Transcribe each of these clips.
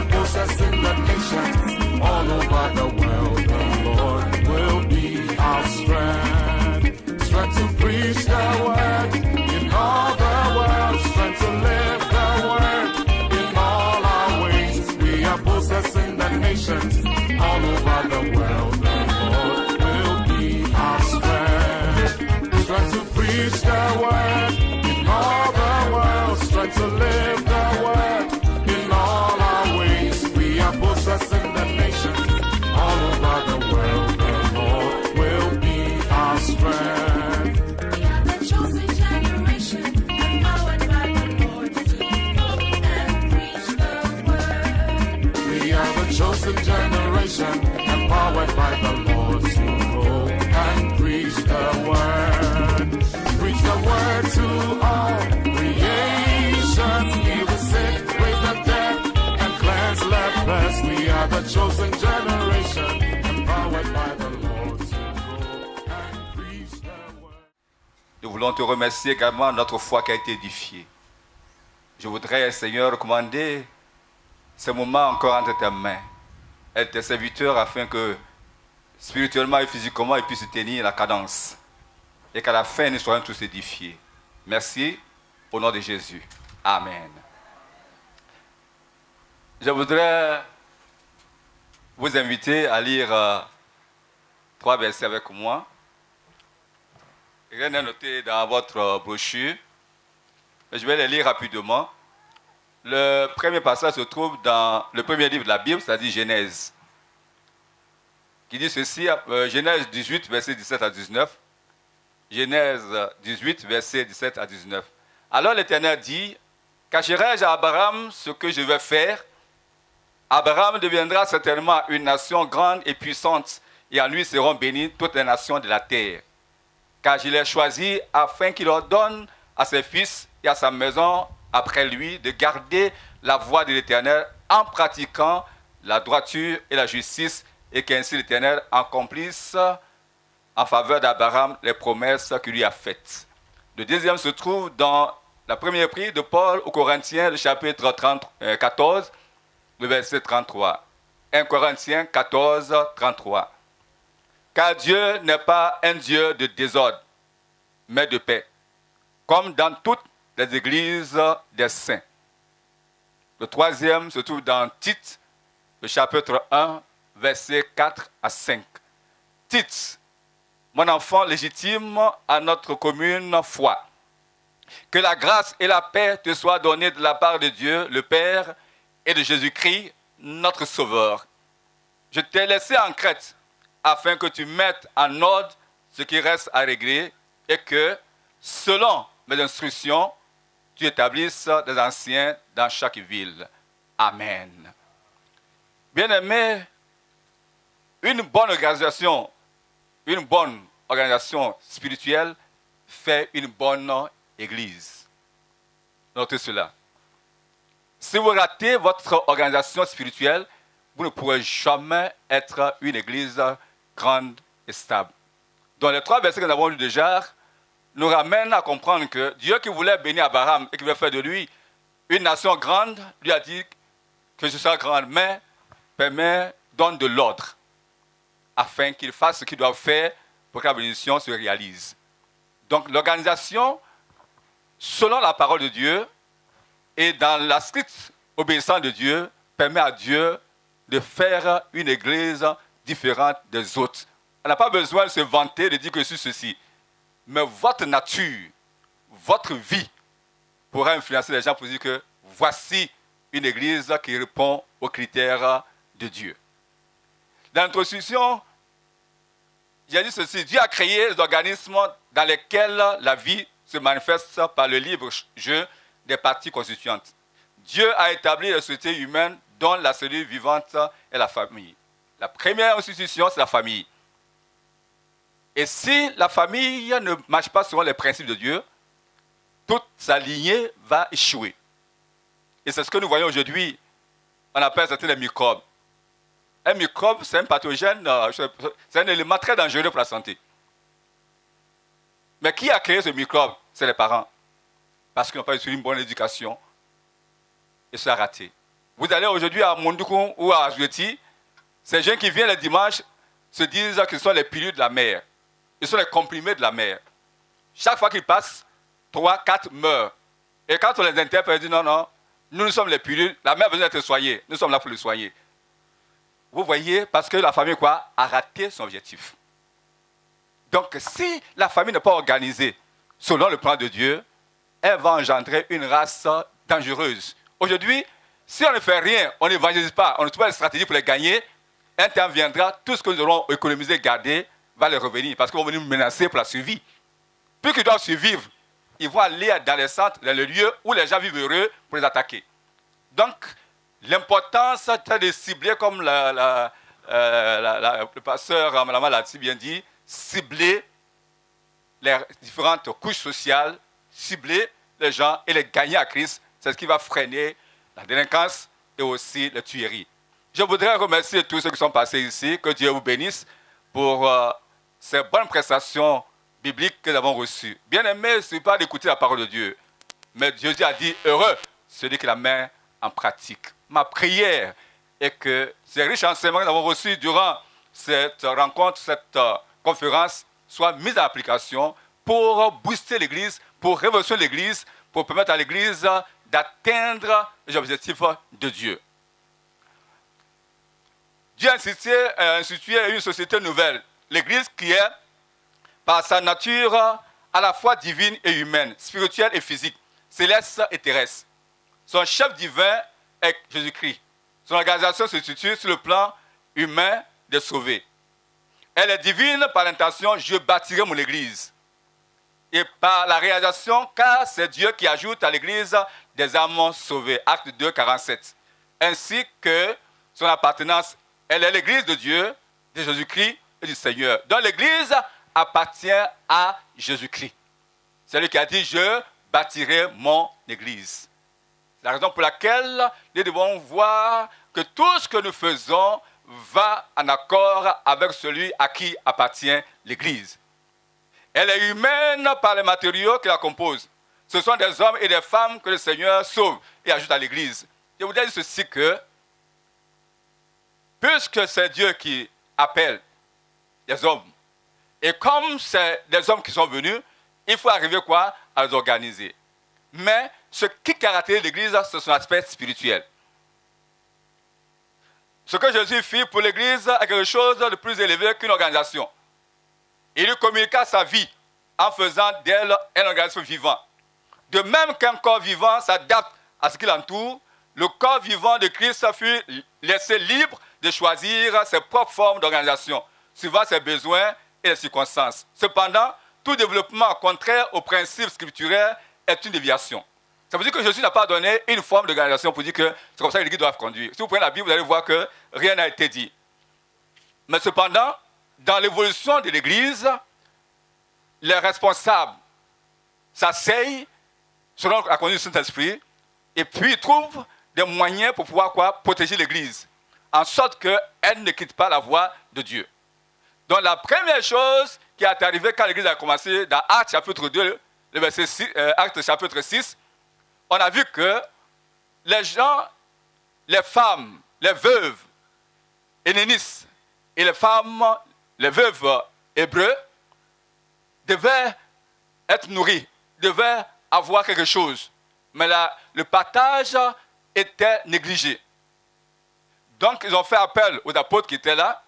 are possessing the nations all over the world. The Lord will be our strength. Strength to preach the word in all the world. Strength to live the word in all our ways. We are possessing the nations all over the world. The Lord will be our strength. Strength to preach the word in all the world. Strength to live the word in all our ways. We are possessing the nations all over the world. The Lord will be our strength. We are the chosen generation, empowered by the Lord to go and preach the word. We are the chosen generation, empowered by the Lord to go and preach the word. Preach the word to all creation. Heal the sick, raise the dead, and cleanse lepers. We are the chosen generation, empowered by the Lord to go and preach the word. Nous voulons te remercier également de notre foi qui a été édifiée. Je voudrais, Seigneur, recommander ce moment encore entre tes mains. Aide tes serviteurs afin que spirituellement et physiquement ils puissent tenir la cadence. Et qu'à la fin, nous soyons tous édifiés. Merci, au nom de Jésus. Amen. Je voudrais vous inviter à lire 3 versets avec moi. Rien n'est noté dans votre brochure. Je vais les lire rapidement. Le premier passage se trouve dans le premier livre de la Bible, c'est-à-dire Genèse, qui dit ceci, Genèse 18, verset 17 à 19. Genèse 18, verset 17 à 19. Alors l'Éternel dit, cacherai-je à Abraham ce que je vais faire? Abraham deviendra certainement une nation grande et puissante, et en lui seront bénies toutes les nations de la terre. Car je l'ai choisi afin qu'il ordonne à ses fils et à sa maison après lui de garder la voie de l'Éternel en pratiquant la droiture et la justice, et qu'ainsi l'Éternel accomplisse en faveur d'Abraham les promesses qu'il lui a faites. Le deuxième se trouve dans la première prière de Paul aux Corinthiens, le chapitre 14, le verset 33. 1 Corinthiens 14, 33. Car Dieu n'est pas un Dieu de désordre, mais de paix, comme dans toutes les églises des saints. Le troisième se trouve dans Tite, le chapitre 1, versets 4 à 5. Tite, mon enfant légitime à notre commune foi, que la grâce et la paix te soient données de la part de Dieu, le Père, et de Jésus-Christ, notre Sauveur. Je t'ai laissé en Crète, afin que tu mettes en ordre ce qui reste à régler, et que, selon mes instructions, tu établisses des anciens dans chaque ville. Amen. Bien-aimés, une bonne organisation spirituelle fait une bonne église. Notez cela. Si vous ratez votre organisation spirituelle, vous ne pourrez jamais être une église grande et stable. Donc les 3 versets que nous avons lus déjà nous ramènent à comprendre que Dieu qui voulait bénir Abraham et qui voulait faire de lui une nation grande, lui a dit que je serai grande, mais donne de l'ordre afin qu'il fasse ce qu'il doit faire pour que la bénédiction se réalise. Donc l'organisation, selon la parole de Dieu et dans la stricte obéissance de Dieu, permet à Dieu de faire une église différente des autres. On n'a pas besoin de se vanter, de dire que je suis ceci. Mais votre nature, votre vie pourra influencer les gens pour dire que voici une église qui répond aux critères de Dieu. Dans l'introduction, j'ai dit ceci, Dieu a créé les organismes dans lesquels la vie se manifeste par le libre jeu des parties constituantes. Dieu a établi la société humaine dont la cellule vivante est la famille. La première institution, c'est la famille. Et si la famille ne marche pas selon les principes de Dieu, toute sa lignée va échouer. Et c'est ce que nous voyons aujourd'hui. On appelle ça les microbes. Un microbe, c'est un pathogène, c'est un élément très dangereux pour la santé. Mais qui a créé ce microbe? C'est les parents. Parce qu'ils n'ont pas eu une bonne éducation. Et ça a raté. Vous allez aujourd'hui à Mondoukoum ou à Azoueti, ces jeunes qui viennent le dimanche se disent que ce sont les pilules de la mer. Ils sont les comprimés de la mer. Chaque fois qu'ils passent, 3, 4 meurent. Et quand on les interpelle, ils disent non, non, nous sommes les pilules, la mer a besoin d'être soignée, nous sommes là pour le soigner. Vous voyez, parce que la famille a raté son objectif. Donc, si la famille n'est pas organisée selon le plan de Dieu, elle va engendrer une race dangereuse. Aujourd'hui, si on ne fait rien, on n'évangélise pas, on ne trouve pas de stratégie pour les gagner, un temps viendra, tout ce que nous aurons économisé, gardé, va leur revenir, parce qu'ils vont venir nous menacer pour la survie. Puis qu'ils doivent survivre, ils vont aller dans les centres, dans les lieux où les gens vivent heureux pour les attaquer. Donc, l'importance, c'est de cibler, comme le pasteur Malama l'a si bien dit, cibler les différentes couches sociales, cibler les gens et les gagner à Christ. C'est ce qui va freiner la délinquance et aussi la tuerie. Je voudrais remercier tous ceux qui sont passés ici, que Dieu vous bénisse pour ces bonnes prestations bibliques que nous avons reçues. Bien aimé, ce n'est pas d'écouter la parole de Dieu, mais Jésus a dit, heureux celui qui la met en pratique. Ma prière est que ces riches enseignements que nous avons reçus durant cette rencontre, cette conférence, soient mis en application pour booster l'Église, pour révolutionner l'Église, pour permettre à l'Église d'atteindre les objectifs de Dieu. Dieu a institué une société nouvelle, l'Église qui est, par sa nature, à la fois divine et humaine, spirituelle et physique, céleste et terrestre. Son chef divin est Jésus-Christ. Son organisation se situe sur le plan humain de sauver. Elle est divine par l'intention, je bâtirai mon Église. Et par la réalisation, car c'est Dieu qui ajoute à l'Église des âmes sauvées. Acte 2, 47. Ainsi que son appartenance, elle est l'Église de Dieu, de Jésus-Christ et du Seigneur. Donc l'Église appartient à Jésus-Christ. C'est lui qui a dit, je bâtirai mon Église. C'est la raison pour laquelle nous devons voir que tout ce que nous faisons va en accord avec celui à qui appartient l'Église. Elle est humaine par les matériaux qui la composent. Ce sont des hommes et des femmes que le Seigneur sauve et ajoute à l'Église. Je voudrais dire ceci que, puisque c'est Dieu qui appelle des hommes, et comme c'est des hommes qui sont venus, il faut arriver quoi? À les organiser. Mais ce qui caractérise l'Église, c'est son aspect spirituel. Ce que Jésus fit pour l'Église est quelque chose de plus élevé qu'une organisation. Il lui communiqua sa vie en faisant d'elle un organisme vivant. De même qu'un corps vivant s'adapte à ce qui l'entoure, le corps vivant de Christ fut laissé libre de choisir ses propres formes d'organisation, suivant ses besoins et les circonstances. Cependant, tout développement contraire aux principes scripturaires est une déviation. Ça veut dire que Jésus n'a pas donné une forme d'organisation pour dire que c'est comme ça que l'Église doit conduire. Si vous prenez la Bible, vous allez voir que rien n'a été dit. Mais cependant, dans l'évolution de l'Église, les responsables s'asseyent selon la conduite du Saint-Esprit et puis ils trouvent des moyens pour pouvoir protéger l'Église, en sorte qu'elle ne quitte pas la voie de Dieu. Donc la première chose qui est arrivée quand l'Église a commencé, dans Actes chapitre 2, le verset 6, Actes chapitre 6, on a vu que les gens, les femmes, les veuves, hélénistes et les femmes, les veuves hébreux, devaient être nourris, devaient avoir quelque chose. Mais là, le partage était négligé. Donc, ils ont fait appel aux apôtres qui étaient là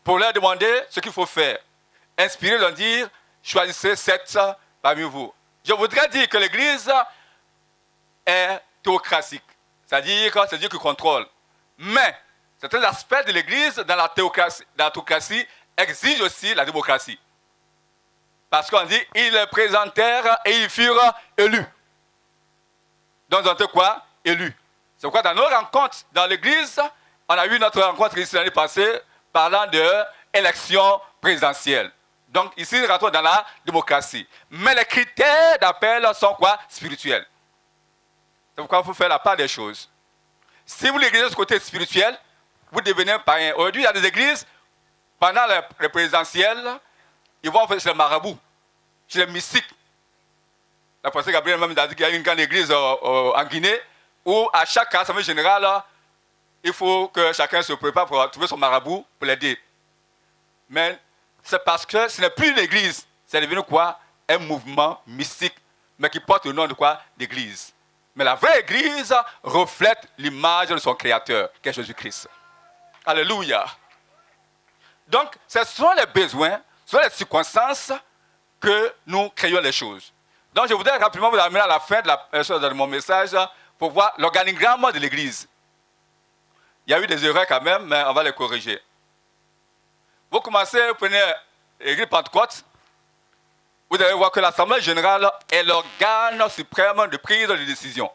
pour leur demander ce qu'il faut faire. Inspirer, leur dire, choisissez 7 parmi vous. Je voudrais dire que l'Église est théocratique. C'est-à-dire que c'est Dieu qui contrôle. Mais, certains aspects de l'Église dans la théocratie exigent aussi la démocratie. Parce qu'on dit, ils les présentèrent et ils furent élus. Donc, on dit quoi? Élus. C'est pourquoi dans nos rencontres dans l'Église, on a eu notre rencontre ici l'année passée parlant d'élection présidentielle. Donc, ici, nous rentrons dans la démocratie. Mais les critères d'appel sont quoi? Spirituels. C'est pourquoi il faut faire la part des choses. Si vous l'églisez du côté spirituel, vous devenez païen. Aujourd'hui, il y a des églises, pendant les présidentielles, ils vont faire chez les marabouts, chez les mystiques. La pasteur Gabriel même a dit qu'il y a une grande église en Guinée où à chaque assemblée générale, il faut que chacun se prépare pour trouver son marabout pour l'aider. Mais c'est parce que ce n'est plus une église, c'est devenu quoi? Un mouvement mystique, mais qui porte le nom de quoi? D'église. Mais la vraie église reflète l'image de son créateur, qui est Jésus-Christ. Alléluia. Donc, ce sont les besoins, ce sont les circonstances que nous créons les choses. Donc, je voudrais rapidement vous amener à la fin de mon message pour voir l'organigramme de l'église. Il y a eu des erreurs quand même, mais on va les corriger. Vous commencez, vous prenez l'église Pentecôte, vous allez voir que l'Assemblée générale est l'organe suprême de prise de décision.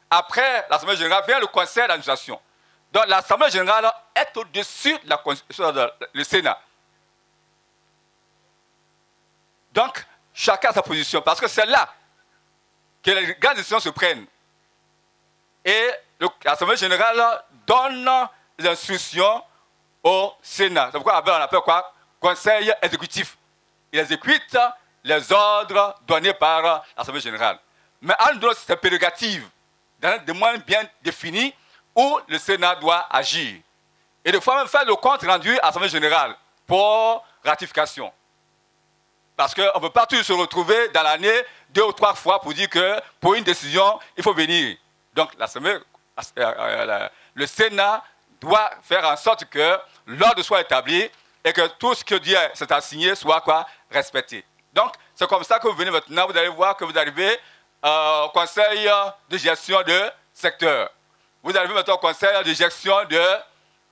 Après l'Assemblée générale vient le conseil d'administration. Donc l'Assemblée générale est au-dessus de le Sénat. Donc chacun a sa position, parce que c'est là que les grandes décisions se prennent. Et l'Assemblée générale donne les instructions au Sénat. C'est pourquoi on appelle quoi? Conseil exécutif. Il exécute les ordres donnés par l'Assemblée générale. Mais en dehors, c'est prérogative dans des moyens bien définis où le Sénat doit agir. Et de fois même faire le compte rendu à l'Assemblée générale pour ratification. Parce qu'on ne peut pas toujours se retrouver dans l'année 2 ou 3 fois pour dire que pour une décision, il faut venir. Donc le Sénat doit faire en sorte que l'ordre soit établi et que tout ce que Dieu s'est assigné soit quoi? Respecté. Donc, c'est comme ça que vous venez maintenant, vous allez voir que vous arrivez au conseil de gestion de secteur. Vous arrivez maintenant au conseil de gestion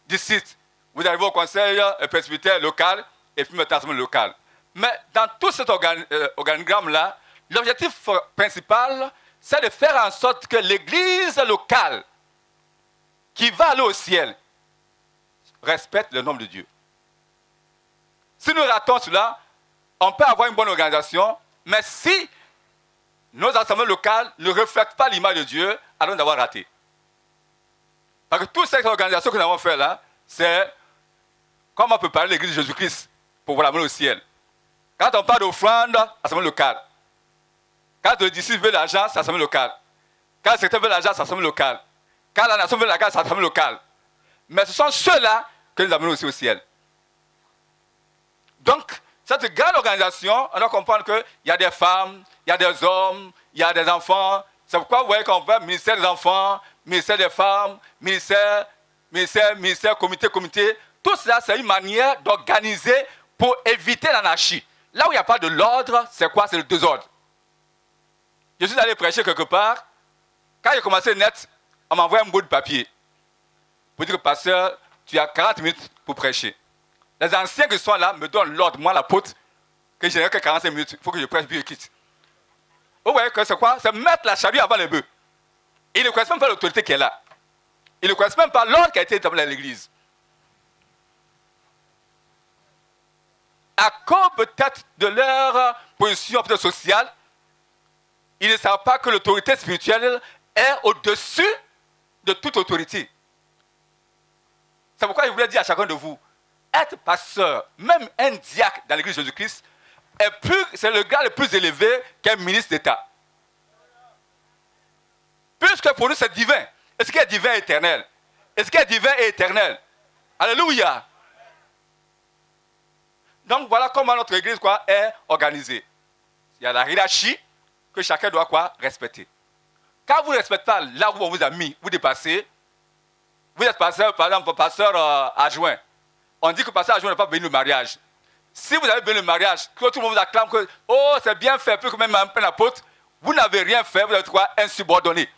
du site. Vous arrivez au conseil presbytère local et puis maintenant l'assemblée locale. Mais dans tout cet organigramme-là, l'objectif principal, c'est de faire en sorte que l'église locale qui va aller au ciel respecte le nom de Dieu. Si nous ratons cela, on peut avoir une bonne organisation, mais si nos assemblées locales ne reflètent pas l'image de Dieu, alors nous avons raté. Parce que toute cette organisation que nous avons faite là, c'est comment on peut parler de l'église de Jésus-Christ pour vous l'amener au ciel. Quand on parle d'offrande, assemblée locale. Quand le disciple veut l'argent, c'est assemblée locale. Quand le secrétaire veut l'argent, c'est assemblée locale. Quand la nation veut l'argent, c'est assemblée locale. Mais ce sont ceux-là que nous amenons aussi au ciel. Donc, cette grande organisation, on doit comprendre qu'il y a des femmes, il y a des hommes, il y a des enfants. C'est pourquoi vous voyez qu'on fait ministère des enfants, ministère des femmes, ministère, comité. Tout cela, c'est une manière d'organiser pour éviter l'anarchie. Là où il n'y a pas de l'ordre, c'est quoi? C'est le désordre. Je suis allé prêcher quelque part. Quand j'ai commencé net, on m'a envoyé un bout de papier pour dire que pasteur, tu as 40 minutes pour prêcher. Les anciens qui sont là me donnent l'ordre, moi l'apôtre, que je n'ai que 45 minutes, il faut que je prêche puis je quitte. Vous voyez que c'est quoi? C'est mettre la charrue avant les bœufs. Ils ne connaissent même pas l'autorité qui est là. Ils ne connaissent même pas l'ordre qui a été établi dans l'église. À cause peut-être de leur position peut-être sociale, ils ne savent pas que l'autorité spirituelle est au-dessus de toute autorité. C'est pourquoi je voulais dire à chacun de vous, être pasteur, même un diacre dans l'église de Jésus-Christ, c'est le gars le plus élevé qu'un ministre d'État. Puisque pour nous c'est divin. Est-ce qu'il est divin et éternel? Est-ce qu'il est divin et éternel? Alléluia! Donc voilà comment notre église est organisée. Il y a la hiérarchie que chacun doit respecter. Quand vous ne respectez pas là où on vous a mis, vous dépassez. Vous êtes pasteur, par exemple, pasteur adjoint. On dit que le pasteur adjoint n'a pas béni le mariage. Si vous avez béni le mariage, que tout le monde vous acclame que oh, c'est bien fait, plus que même un apôtre, vous n'avez rien fait, vous êtes un subordonné.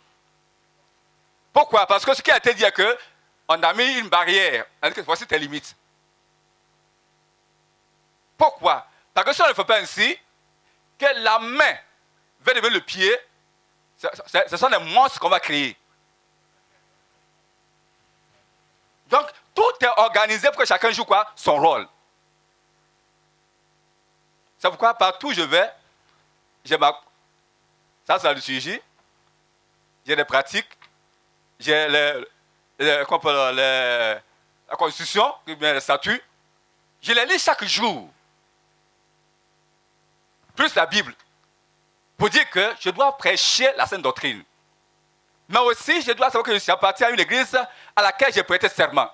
Pourquoi? Parce que ce qui a été dit est qu'on a mis une barrière. Voici tes limites. Pourquoi? Parce que si on ne le fait pas ainsi, que la main va devenir le pied, ce sont des monstres qu'on va créer. Donc, tout est organisé pour que chacun joue son rôle. C'est pourquoi partout où je vais, ça c'est la liturgie, j'ai des pratiques, j'ai la constitution, les statuts, je les lis chaque jour. Plus la Bible, pour dire que je dois prêcher la sainte doctrine. Mais aussi, je dois savoir que j'appartiens à une église à laquelle j'ai prêté serment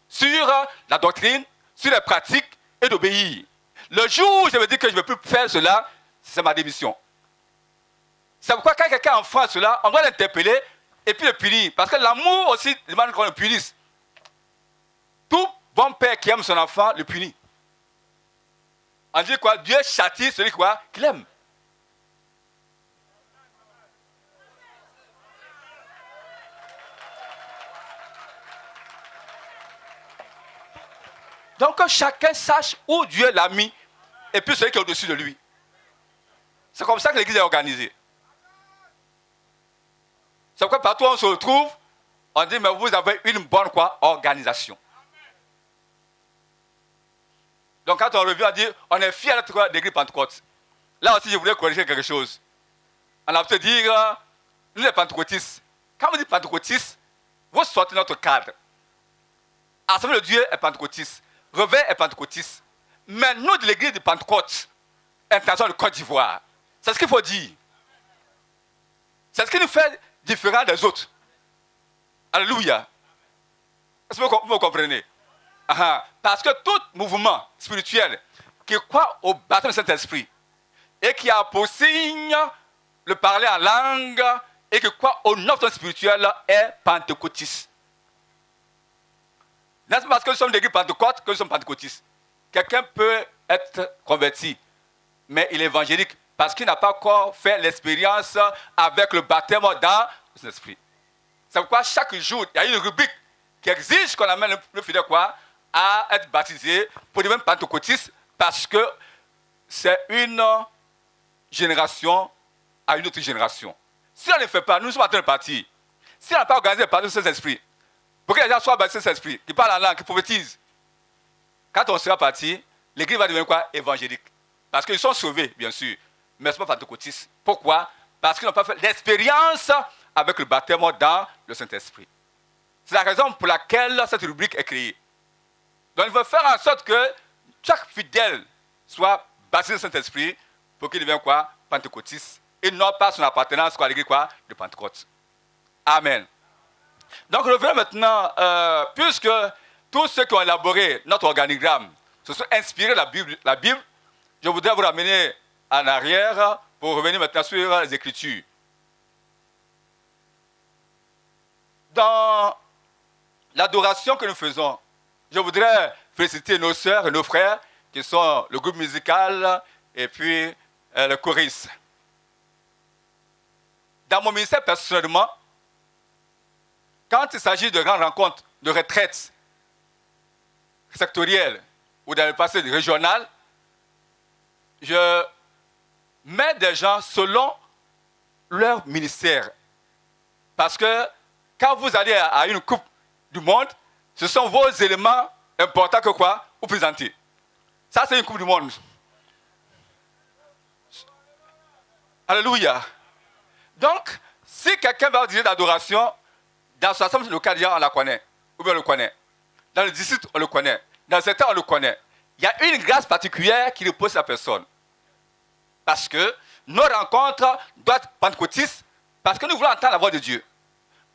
sur la doctrine, sur les pratiques et d'obéir. Le jour où je me dis que je ne veux plus faire cela, c'est ma démission. C'est pourquoi quand quelqu'un enfreint cela, on doit l'interpeller et puis le punir. Parce que l'amour aussi demande qu'on le punisse. Tout bon père qui aime son enfant le punit. On dit quoi? Dieu châtie celui qu'il aime. Donc que chacun sache où Dieu l'a mis et puis celui qui est au-dessus de lui. C'est comme ça que l'église est organisée. C'est pourquoi partout où on se retrouve, on dit mais vous avez une bonne organisation. Donc quand on revient, on dit on est fiers d'être l'église Pentecôte. Là aussi je voulais corriger quelque chose. On a peut-être dire nous les pentecôtistes. Quand vous dites pentecôtistes, vous sortez de notre cadre. Assemblée de Dieu est pentecôtiste. Réveil est pentecôtiste. Mais nous de l'église de Pentecôte, internationale de Côte d'Ivoire, c'est ce qu'il faut dire. C'est ce qui nous fait différents des autres. Alléluia. Est-ce que vous me comprenez? Parce que tout mouvement spirituel qui croit au baptême du Saint-Esprit et qui a pour signe le parler en langue et qui croit au nom spirituel est pentecôtiste. N'est-ce pas parce que nous sommes l'église Pentecôte que nous sommes pentecôtistes? Quelqu'un peut être converti, mais il est évangélique parce qu'il n'a pas encore fait l'expérience avec le baptême dans le Saint-Esprit. C'est pourquoi chaque jour, il y a une rubrique qui exige qu'on amène le fidèle à être baptisé pour devenir pentecôtiste parce que c'est une génération à une autre génération. Si on ne le fait pas, nous sommes en train de partir. Si on n'a pas organisé le baptême du Saint-Esprit, pour que les gens soient baptisés du Saint-Esprit, qui parlent en langue, qui prophétisent, quand on sera parti, l'église va devenir évangélique. Parce qu'ils sont sauvés, bien sûr, mais ce n'est pas pentecôtistes. Pourquoi? Parce qu'ils n'ont pas fait l'expérience avec le baptême dans le Saint-Esprit. C'est la raison pour laquelle cette rubrique est créée. Donc il faut faire en sorte que chaque fidèle soit baptisé du Saint-Esprit pour qu'il devienne pentecôtiste et non pas son appartenance à l'église de Pentecôte. Amen. Donc revenons maintenant, puisque tous ceux qui ont élaboré notre organigramme se sont inspirés de la Bible, je voudrais vous ramener en arrière pour revenir maintenant sur les Écritures. Dans l'adoration que nous faisons, je voudrais féliciter nos sœurs et nos frères qui sont le groupe musical et puis le choriste. Dans mon ministère personnellement, quand il s'agit de grandes rencontres, de retraites sectorielles ou dans le passé régional, je mets des gens selon leur ministère. Parce que quand vous allez à une coupe du monde, ce sont vos éléments importants que vous présentez. Ça, c'est une coupe du monde. Alléluia. Donc, si quelqu'un va dire d'adoration, dans son assemblée locale, on la connaît. Ou bien on le connaît. Dans le district, on le connaît. Dans certains, on le connaît. Il y a une grâce particulière qui repose sur la personne. Parce que nos rencontres doivent être pentecôtistes, parce que nous voulons entendre la voix de Dieu.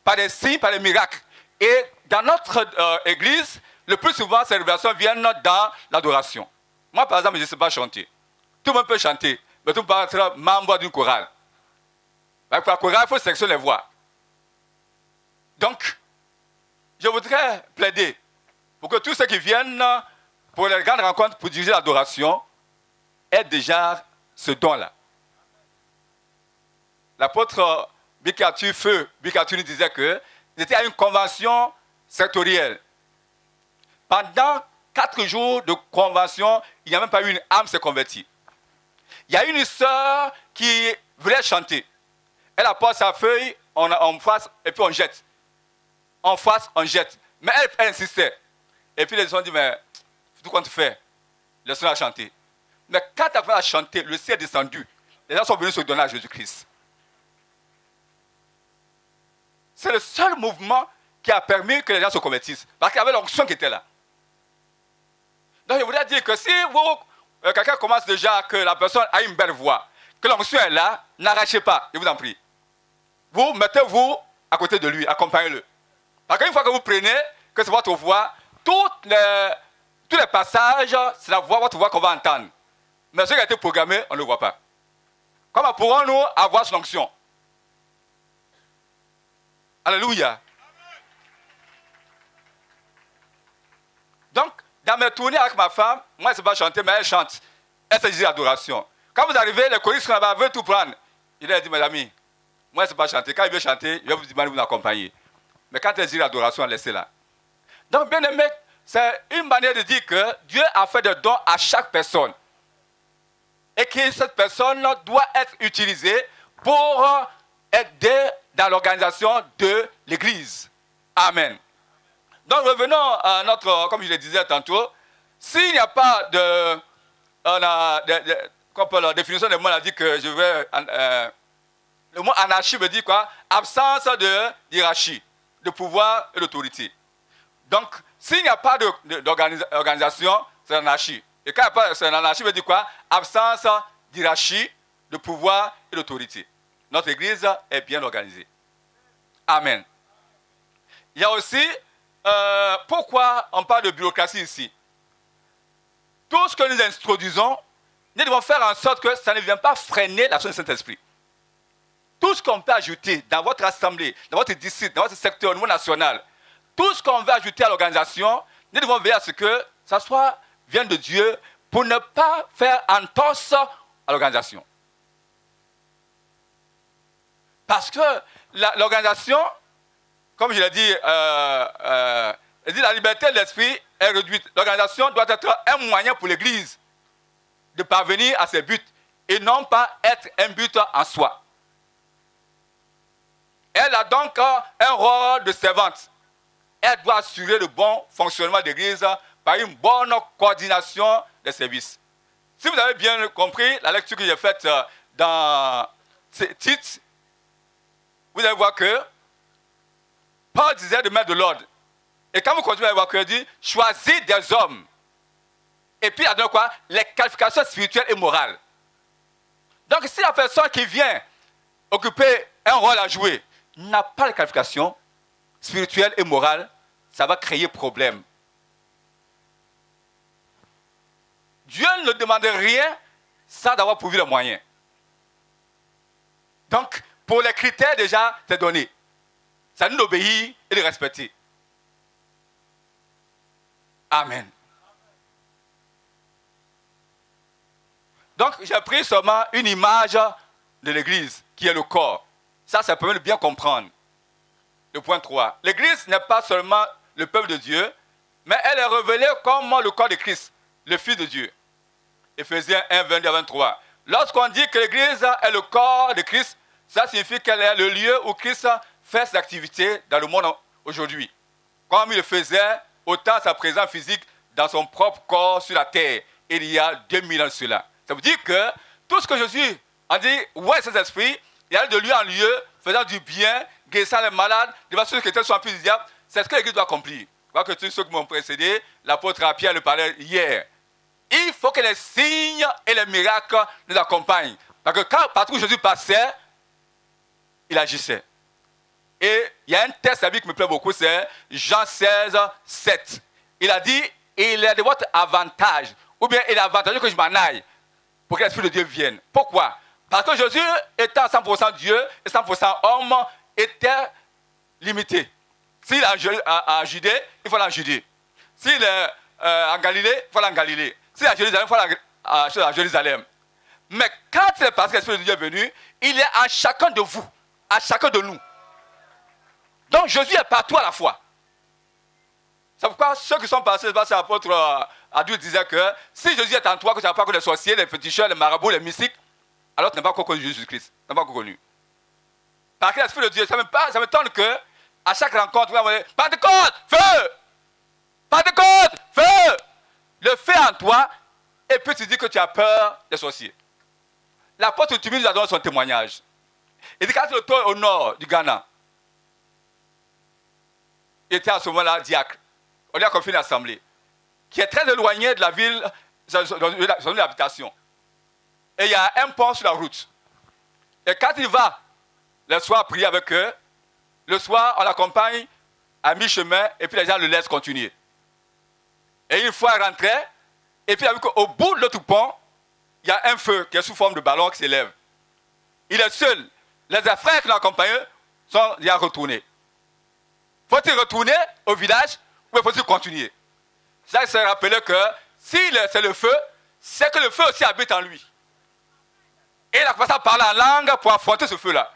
Par des signes, par des miracles. Et dans notre église, le plus souvent, ces révélations viennent dans l'adoration. Moi, par exemple, je ne sais pas chanter. Tout le monde peut chanter, mais tout le monde peut être membre d'une chorale. Pour la chorale, il faut sélectionner les voix. Donc, je voudrais plaider pour que tous ceux qui viennent pour les grandes rencontres pour diriger l'adoration aient déjà ce don-là. L'apôtre Feu Bikatu nous disait qu'il était à une convention sectorielle. Pendant 4 jours de convention, il n'y a même pas eu une âme qui s'est convertie. Il y a une sœur qui voulait chanter. Elle apporte sa feuille, on fasse et puis on jette. En face, on jette. Mais elle insistait. Et puis les gens ont dit, mais tout compte fait, laisse-la chanter. Mais quand elle a chanté, le ciel est descendu. Les gens sont venus se donner à Jésus-Christ. C'est le seul mouvement qui a permis que les gens se convertissent. Parce qu'il y avait l'onction qui était là. Donc je voudrais dire que si quelqu'un commence déjà que la personne a une belle voix, que l'onction est là, n'arrachez pas, je vous en prie. Vous mettez-vous à côté de lui, accompagnez-le. Parce qu'une fois que vous prenez, que c'est votre voix, tous les passages, c'est votre voix qu'on va entendre. Mais ce qui a été programmé, on ne le voit pas. Comment pourrons-nous avoir son onction? Alléluia. Donc, dans mes tournées avec ma femme, moi, je ne sais pas chanter, mais elle chante. Elle se dit l'adoration. Quand vous arrivez, les choristes veulent tout prendre. Il a dit, mes amis, moi, je ne sais pas chanter. Quand il veut chanter, je vais vous demander de vous accompagner. Mais quand elle dit l'adoration, laissez-la. Donc, bien aimé, c'est une manière de dire que Dieu a fait des dons à chaque personne. Et que cette personne doit être utilisée pour aider dans l'organisation de l'Église. Amen. Donc revenons à notre, comme je le disais tantôt, s'il n'y a pas de la définition des mots, on a dit que je vais... le mot anarchie veut dire quoi? Absence de hiérarchie, de pouvoir et d'autorité. Donc, s'il n'y a pas d'organisation, c'est l'anarchie. Et quand il n'y a pas l'anarchie, veut dire quoi? Absence d'hiérarchie, de pouvoir et d'autorité. Notre Église est bien organisée. Amen. Il y a aussi, pourquoi on parle de bureaucratie ici? Tout ce que nous introduisons, nous devons faire en sorte que ça ne vienne pas freiner l'action du Saint-Esprit. Tout ce qu'on peut ajouter dans votre assemblée, dans votre district, dans votre secteur au niveau national, tout ce qu'on veut ajouter à l'organisation, nous devons veiller à ce que ça vienne de Dieu pour ne pas faire entorse à l'organisation. Parce que l'organisation, comme je l'ai dit, la liberté de l'esprit est réduite. L'organisation doit être un moyen pour l'Église de parvenir à ses buts et non pas être un but en soi. Elle a donc un rôle de servante. Elle doit assurer le bon fonctionnement de l'Église par une bonne coordination des services. Si vous avez bien compris la lecture que j'ai faite dans Tite, vous allez voir que Paul disait de mettre de l'ordre. Et quand vous continuez à voir qu'il dit, choisis des hommes. Et puis il a donné quoi? Les qualifications spirituelles et morales. Donc si la personne qui vient occuper un rôle à jouer n'a pas les qualifications spirituelles et morales, ça va créer problème. Dieu ne demande rien sans avoir pourvu les moyens. Donc, pour les critères déjà, c'est donné. Ça nous obéir et les respecter. Amen. Donc, j'ai pris seulement une image de l'Église, qui est le corps. Ça permet de bien comprendre. Le point 3. L'Église n'est pas seulement le peuple de Dieu, mais elle est révélée comme le corps de Christ, le Fils de Dieu. Éphésiens 1, 22 à 23. Lorsqu'on dit que l'Église est le corps de Christ, ça signifie qu'elle est le lieu où Christ fait ses activités dans le monde aujourd'hui. Comme il le faisait, autant sa présence physique dans son propre corps sur la terre, il y a 2000 ans de cela. Ça veut dire que tout ce que Jésus a dit, ouais, cet esprit, il allait de lieu en lieu, faisant du bien, guérissant les malades, devant ceux qui étaient sur un du diable. C'est ce que l'Église doit accomplir. Je crois que tous ceux qui m'ont précédé, l'apôtre Pierre le parlait hier. Il faut que les signes et les miracles nous accompagnent. Parce que partout où Jésus passait, il agissait. Et il y a un texte à lui qui me plaît beaucoup, c'est Jean 16, 7. Il a dit, il est de votre avantage, ou bien il est avantageux que je m'en aille, pour que l'Esprit de Dieu vienne. Pourquoi? Parce que Jésus, étant 100% Dieu et 100% homme, était limité. S'il est en Judée, il faut aller en Judée. S'il est en Galilée, il faut aller en Galilée. S'il est à Jérusalem, il faut aller à Jérusalem. Mais quand c'est parce que l'Esprit de Dieu est venu, il est en chacun de vous, à chacun de nous. Donc Jésus est partout à la fois. C'est pourquoi ceux qui sont passés, l'apôtre Adou disait que si Jésus est en toi, que tu n'as pas connu les sorciers, les féticheurs, les marabouts, les mystiques, alors tu n'as pas encore connu Jésus-Christ. Tu n'as pas encore connu. Parce que l'Esprit de Dieu, ça m'étonne que à chaque rencontre, vous allez dire Pentecôte, feu! Pentecôte, feu! Le feu en toi, et puis tu dis que tu as peur des sorciers. L'apôtre Tumi nous a donné son témoignage. Il dit quand il était au nord du Ghana, il était à ce moment-là diacre. On lui a confié une assemblée qui est très éloignée de la ville, son lieu d'habitation. Et il y a un pont sur la route. Et quand il va le soir prier avec eux, le soir, on l'accompagne à mi-chemin et puis les gens le laissent continuer. Et une fois rentré, et puis il a vu qu'au bout de l'autre pont, il y a un feu qui est sous forme de ballon qui s'élève. Il est seul. Les frères qui l'ont accompagné sont déjà retournés. Faut-il retourner au village ou faut-il continuer? Ça, c'est rappeler que si c'est le feu, c'est que le feu aussi habite en lui. Et il a commencé à parler en langue pour affronter ce feu-là.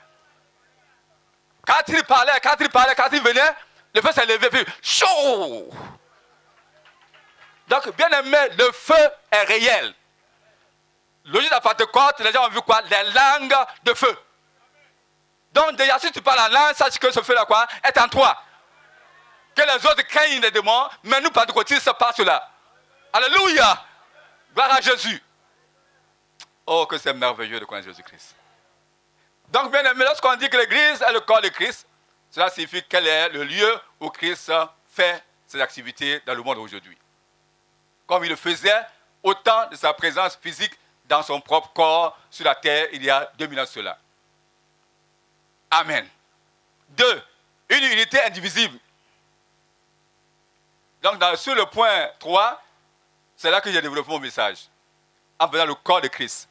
Quand il parlait, quand il venait, le feu s'est levé, puis chaud! Donc, bien aimé, le feu est réel. Le jour de la Pentecôte, les gens ont vu quoi? Les langues de feu. Donc, déjà, si tu parles en langue, sache que ce feu-là, quoi, est en toi. Que les autres craignent les démons, mais nous, pentecôtistes, se passe là. Alléluia! Gloire à Jésus. Oh, que c'est merveilleux de connaître Jésus-Christ. Donc, bien aimé, lorsqu'on dit que l'Église est le corps de Christ, cela signifie qu'elle est le lieu où Christ fait ses activités dans le monde aujourd'hui. Comme il le faisait au temps de sa présence physique dans son propre corps sur la terre il y a 2000 ans de cela. Amen. 2. Une unité indivisible. Donc, sur le point 3, c'est là que j'ai développé mon message. En faisant le corps de Christ.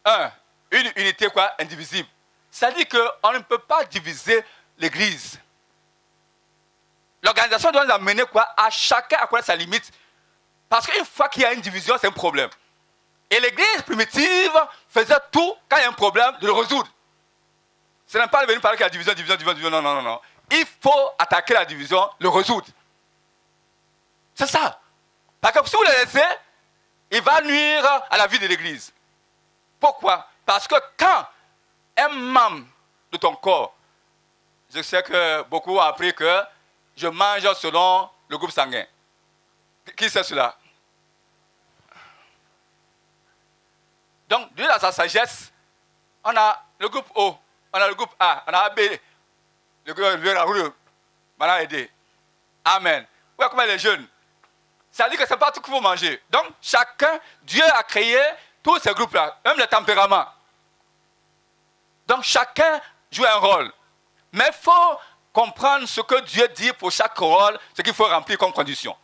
1. Une unité quoi? Indivisible. Ça dit qu'on ne peut pas diviser l'Église. L'organisation doit nous amener quoi? À chacun à connaître sa limite. Parce qu'une fois qu'il y a une division, c'est un problème. Et l'Église primitive faisait tout quand il y a un problème de le résoudre. Ce n'est pas de venir parler que la division, non. Il faut attaquer la division, le résoudre. C'est ça. Parce que si vous le laissez, il va nuire à la vie de l'Église. Pourquoi? Parce que quand un membre de ton corps, je sais que beaucoup ont appris que je mange selon le groupe sanguin. Qui c'est cela? Donc, Dieu dans sa sagesse, on a le groupe O, on a le groupe A, on a AB, le groupe on a aidé. Amen. Oui, comment les jeunes? Ça dit que ce n'est pas tout qu'il faut manger. Donc, chacun, Dieu a créé tous ces groupes-là, même le tempérament. Donc, chacun joue un rôle. Mais il faut comprendre ce que Dieu dit pour chaque rôle, ce qu'il faut remplir comme condition.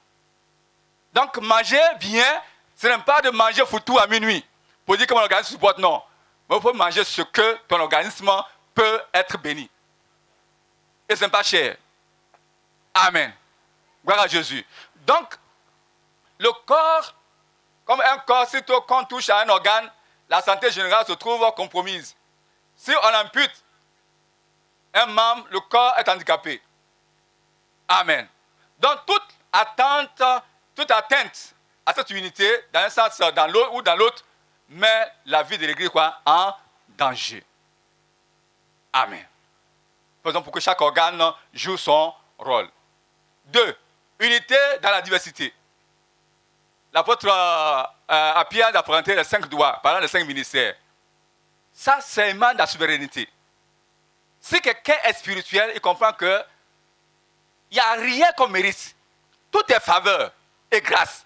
Donc, manger bien, ce n'est pas de manger foutu à minuit, pour dire que mon organisme supporte, non. Mais il faut manger ce que ton organisme peut être béni. Et ce n'est pas cher. Amen. Gloire à Jésus. Donc, le corps, comme un corps, si on touche à un organe, la santé générale se trouve compromise. Si on ampute un membre, le corps est handicapé. Amen. Donc, toute atteinte à cette unité, dans un sens, dans l'autre ou dans l'autre, met la vie de l'Église en danger. Amen. Faisons pour que chaque organe joue son rôle. 2. Unité dans la diversité. L'apôtre Appie a présenté les 5 doigts, parlant des 5 ministères. Ça, c'est un mandat de la souveraineté. Si quelqu'un est spirituel, il comprend que il n'y a rien qu'on mérite. Tout est faveur et grâce.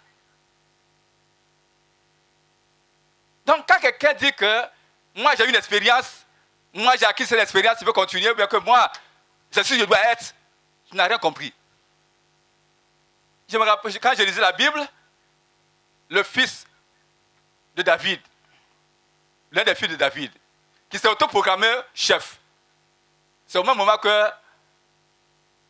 Donc, quand quelqu'un dit que moi j'ai une expérience, moi j'ai acquis cette expérience, il veut continuer, bien que moi, je suis, je dois être, tu n'as rien compris. Je me rappelle, quand je lisais la Bible, le fils de David, l'un des fils de David, qui s'est autoproclamé chef. C'est au même moment que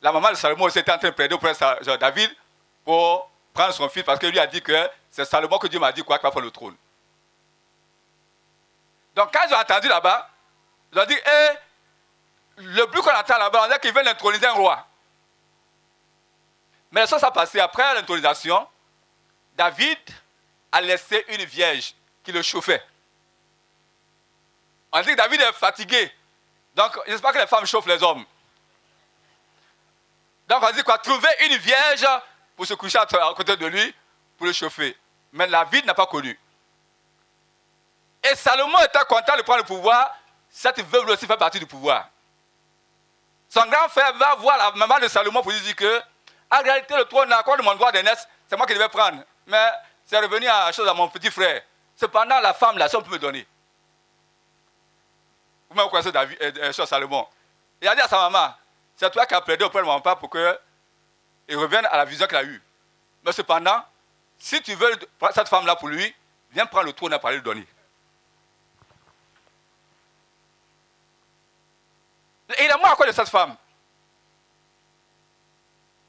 la maman de Salomon était en train de plaider auprès de David pour prendre son fils, parce que lui a dit que c'est Salomon que Dieu m'a dit quoi, qu'il va prendre le trône. Donc quand ils ont entendu là-bas, ils ont dit, le bruit qu'on entend là-bas, on dit qu'ils veulent introniser un roi. Mais la chose a passé après l'intronisation, David a laissé une vierge qui le chauffait. On dit que David est fatigué. Donc, j'espère que les femmes chauffent les hommes. Donc, on dit quoi? Trouver une vierge pour se coucher à côté de lui, pour le chauffer. Mais David n'a pas connu. Et Salomon était content de prendre le pouvoir. Cette veuve aussi fait partie du pouvoir. Son grand frère va voir la maman de Salomon pour lui dire que, en réalité, le trône, à cause de mon droit d'aînesse, c'est moi qui devais prendre. Mais c'est revenu à mon petit frère. Cependant, la femme, là, si on peut me donner. Vous-même, vous connaissez Salomon. Il a dit à sa maman, c'est toi qui as plaidé auprès de mon père pour qu'il revienne à la vision qu'il a eue. Mais cependant, si tu veux cette femme-là pour lui, viens prendre le trône et pas lui donner. Et il est mort à cause de cette femme.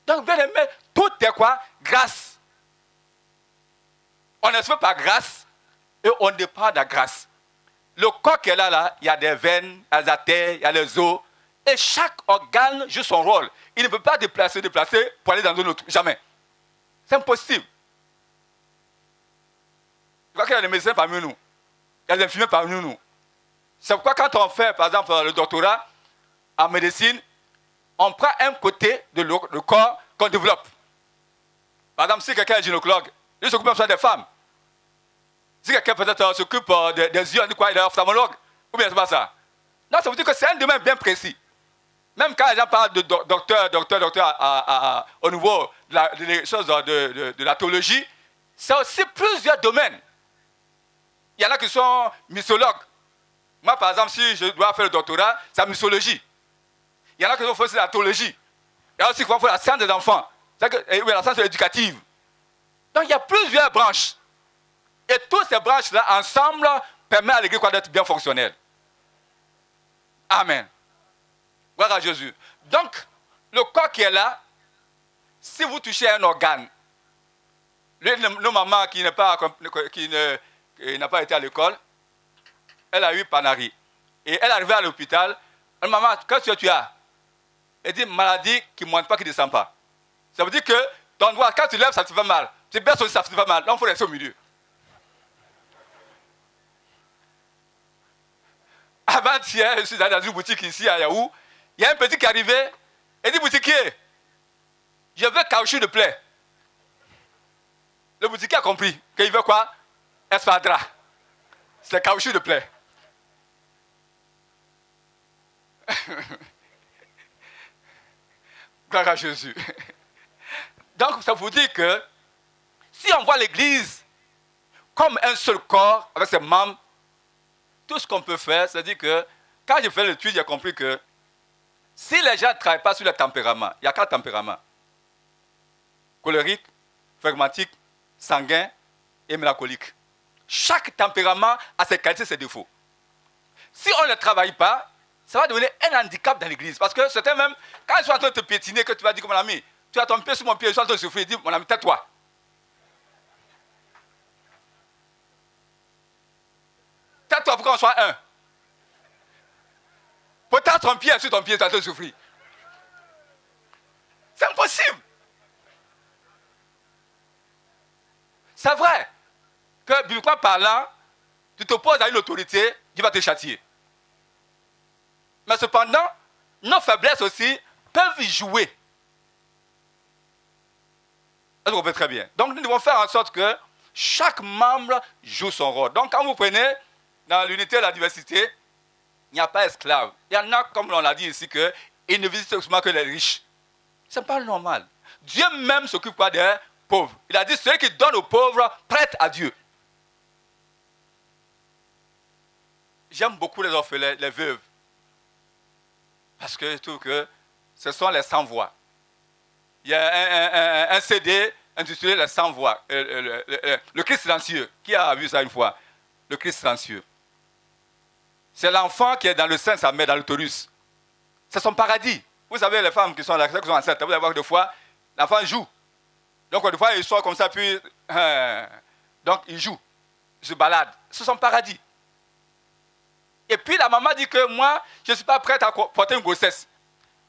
Donc, bien aimé, tout est quoi? Grâce. On est sauvé par grâce et on dépend de la grâce. Le corps qui est là, il y a des veines, il y a des artères, il y a les os. Et chaque organe joue son rôle. Il ne peut pas déplacer pour aller dans un autre. Jamais. C'est impossible. Je crois qu'il y a des médecins parmi nous. Il y a des infirmiers parmi nous. C'est pourquoi quand on fait, par exemple, le doctorat en médecine, on prend un côté de le corps qu'on développe. Par exemple, si quelqu'un est gynécologue, il s'occupe même des femmes. Si quelqu'un peut-être s'occupe des yeux, on dit quoi? Il est ophtalmologue. Ou bien c'est pas ça. Non, ça veut dire que c'est un domaine bien précis. Même quand les gens parlent de docteur au niveau des choses de la théologie, c'est aussi plusieurs domaines. Il y en a qui sont mixologues. Moi, par exemple, si je dois faire le doctorat, c'est la mixologie. Il y en a qui vont faire la théologie. Il y en a aussi qui vont faire la science des enfants. C'est la science éducative. Donc, il y a plusieurs branches. Et toutes ces branches-là, ensemble, permettent à l'Église d'être bien fonctionnelle. Amen. Gloire à Jésus. Donc, le corps qui est là, si vous touchez un organe, nos mamans qui n'a pas été à l'école, elle a eu Panari. Et elle est arrivée à l'hôpital. Elle dit, maman, qu'est-ce que tu as? Elle dit, maladie qui ne monte pas, qui ne descend pas. Ça veut dire que ton doigt, quand tu lèves, ça te fait mal. Tu baisses aussi, ça te fait mal. Donc, il faut rester au milieu. Avant-hier, je suis allé dans une boutique ici à Yahoo. Il y a un petit qui est arrivé. Il dit, boutiquier, je veux caoutchouc de plaie. Le boutiquier a compris qu'il veut quoi? Espadra. C'est caoutchouc de plaie. Gloire à Jésus. Donc, ça vous dit que si on voit l'Église comme un seul corps avec ses membres, tout ce qu'on peut faire, c'est-à-dire que quand j'ai fait l'étude, j'ai compris que si les gens ne travaillent pas sur le tempérament, il y a 4 tempéraments. Colérique, phlegmatique, sanguin et mélancolique. Chaque tempérament a ses qualités et ses défauts. Si on ne travaille pas, ça va devenir un handicap dans l'église. Parce que certains même, quand ils sont en train de te piétiner, que tu vas dire, mon ami, tu as ton pied sur mon pied, je suis en train de souffrir, dis, mon ami, tais-toi. Tais-toi pour qu'on soit un. Peut-être ton pied sur ton pied, tu es en train de souffrir. C'est impossible. C'est vrai que, bibliquement parlant, tu t'opposes à une autorité, Dieu va te châtier. Mais cependant, nos faiblesses aussi peuvent jouer. Est-ce que vous comprenez très bien? Donc nous devons faire en sorte que chaque membre joue son rôle. Donc quand vous prenez dans l'unité de la diversité, il n'y a pas d'esclaves. Il y en a, comme on l'a dit ici, qu'ils ne visitent seulement que les riches. Ce n'est pas normal. Dieu même s'occupe pas des pauvres. Il a dit, celui qui donne aux pauvres prête à Dieu. J'aime beaucoup les orphelins, les veuves. Parce que je trouve que ce sont les sans-voix. Il y a un CD intitulé Les sans-voix. Le Christ silencieux. Qui a vu ça une fois? Le Christ silencieux. C'est l'enfant qui est dans le sein de sa mère, dans l'utérus. C'est son paradis. Vous savez, les femmes qui sont là, qui sont enceintes, vous allez voir que des fois, l'enfant joue. Donc, des fois, il sort comme ça, puis... donc, il joue. Il se balade. C'est son paradis. Et puis, la maman dit que moi, je ne suis pas prête à porter une grossesse.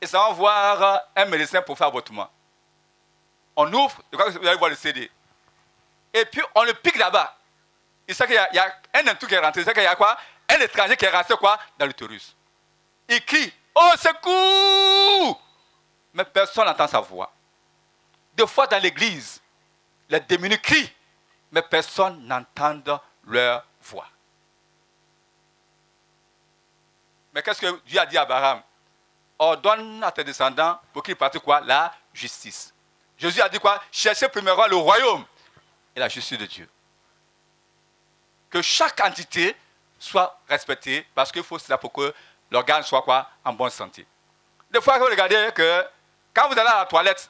Et ça va voir un médecin pour faire avortement. On ouvre, je crois que vous allez voir le CD. Et puis, on le pique là-bas. Il sait qu'il y a un intrus qui est rentré. Il sait qu'il y a quoi? Un étranger qui est rentré quoi? Dans l'utérus. Il crie, oh secours! Mais personne n'entend sa voix. Des fois dans l'église, les démunis crient, mais personne n'entend leur voix. Mais qu'est-ce que Dieu a dit à Abraham? Ordonne à tes descendants pour qu'ils pratiquent quoi? La justice. Jésus a dit quoi? Cherchez premièrement le royaume et la justice de Dieu. Que chaque entité soit respectée parce qu'il faut cela pour que l'organe soit quoi? En bonne santé. Des fois, vous regardez que quand vous allez à la toilette,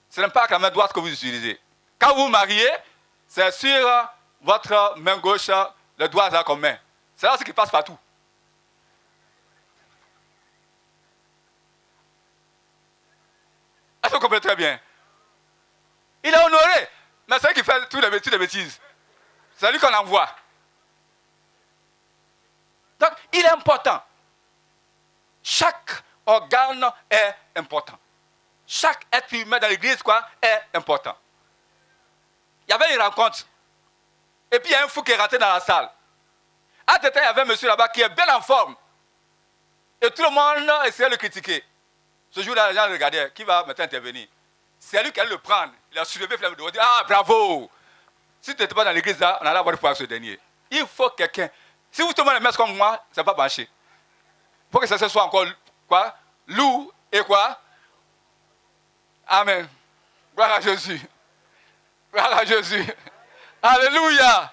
ce n'est pas la main droite que vous utilisez. Quand vous vous mariez, c'est sur votre main gauche, le doigt là comme main. C'est là ce qui passe partout. Est-ce que vous comprenez très bien? Il est honoré, mais c'est lui qui fait toutes les bêtises. C'est lui qu'on envoie. Donc, il est important. Chaque organe est important. Chaque être humain dans l'église est important. Il y avait une rencontre. Et puis il y a un fou qui est rentré dans la salle. À ce temps, il y avait un monsieur là-bas qui est bien en forme. Et tout le monde essayait de le critiquer. Ce jour-là, les gens regardaient. Qui va maintenant intervenir? C'est lui qui allait le prendre. Il a soulevé le flamme de dire, ah, bravo! Si tu n'étais pas dans l'église là, on allait avoir pour ce dernier. Il faut quelqu'un. Si vous tombez les messes comme moi, ça ne va pas marcher. Il faut que ça soit encore lourd et quoi? Amen. Gloire à Jésus. Gloire à Jésus. Alléluia.